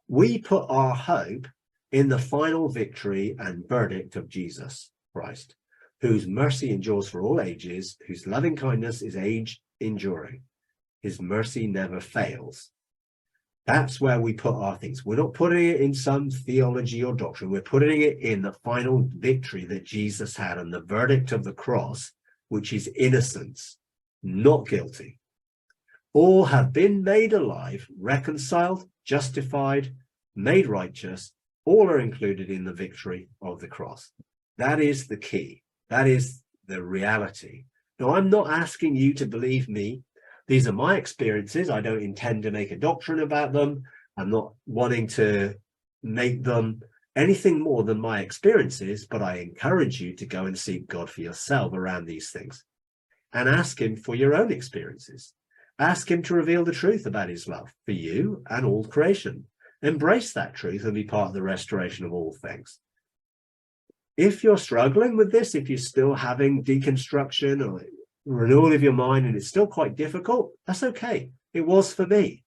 We put our hope in the final victory and verdict of Jesus Christ, whose mercy endures for all ages, whose loving kindness is age enduring. His mercy never fails. That's where we put our things. We're not putting it in some theology or doctrine. We're putting it in the final victory that Jesus had and the verdict of the cross, which is innocence, not guilty. All have been made alive, reconciled, justified, made righteous. All are included in the victory of the cross. That is the key. That is the reality. Now, I'm not asking you to believe me. These are my experiences. I don't intend to make a doctrine about them. I'm not wanting to make them anything more than my experiences, but I encourage you to go and seek God for yourself around these things and ask him for your own experiences. Ask him to reveal the truth about his love for you and all creation. Embrace that truth and be part of the restoration of all things. If you're struggling with this, if you're still having deconstruction or renewal of your mind and it's still quite difficult, that's okay. It was for me.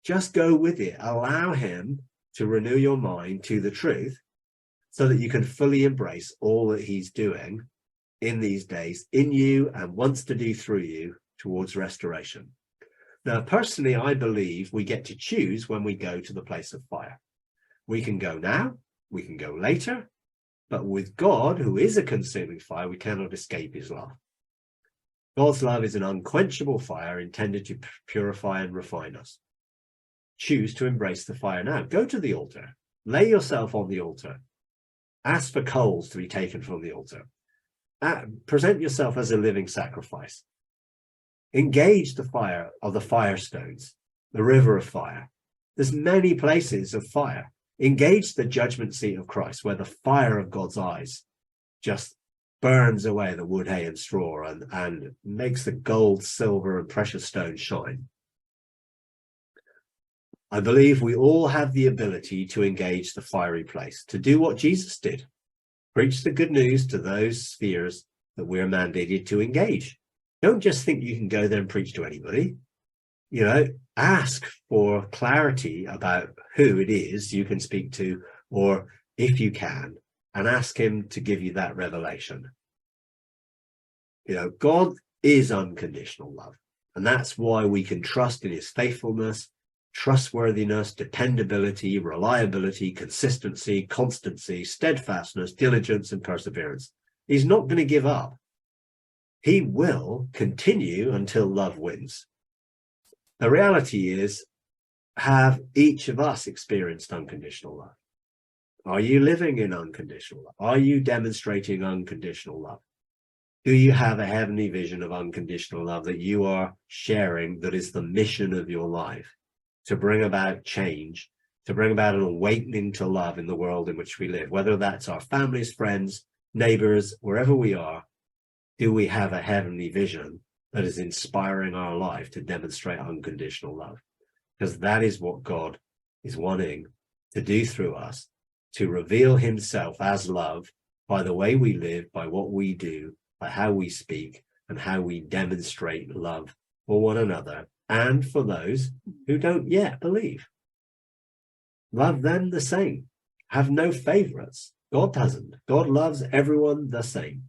Just go with it. Allow him to renew your mind to the truth so that you can fully embrace all that he's doing in these days in you and wants to do through you towards restoration. Now, personally, I believe we get to choose when we go to the place of fire. We can go now, we can go later, but with God, who is a consuming fire, we cannot escape his love. God's love is an unquenchable fire intended to purify and refine us. Choose to embrace the fire now. Go to the altar. Lay yourself on the altar. Ask for coals to be taken from the altar. Present yourself as a living sacrifice. Engage the fire of the firestones, the river of fire. There's many places of fire. Engage the judgment seat of Christ, where the fire of God's eyes just burns away the wood, hay, and straw and makes the gold, silver, and precious stones shine. I believe we all have the ability to engage the fiery place, to do what Jesus did. Preach the good news to those spheres that we're mandated to engage. Don't just think you can go there and preach to anybody. You know, ask for clarity about who it is you can speak to, or if you can, and ask him to give you that revelation. You know, God is unconditional love, and that's why we can trust in his faithfulness, trustworthiness, dependability, reliability, consistency, constancy, steadfastness, diligence, and perseverance. He's not going to give up. He will continue until love wins. The reality is, have each of us experienced unconditional love? Are you living in unconditional love? Are you demonstrating unconditional love? Do you have a heavenly vision of unconditional love that you are sharing, that is the mission of your life, to bring about change, to bring about an awakening to love in the world in which we live, whether that's our families, friends, neighbors, wherever we are? Do we have a heavenly vision that is inspiring our life to demonstrate unconditional love? Because that is what God is wanting to do through us, to reveal himself as love by the way we live, by what we do, by how we speak, and how we demonstrate love for one another and for those who don't yet believe. Love them the same. Have no favorites. God doesn't. God loves everyone the same.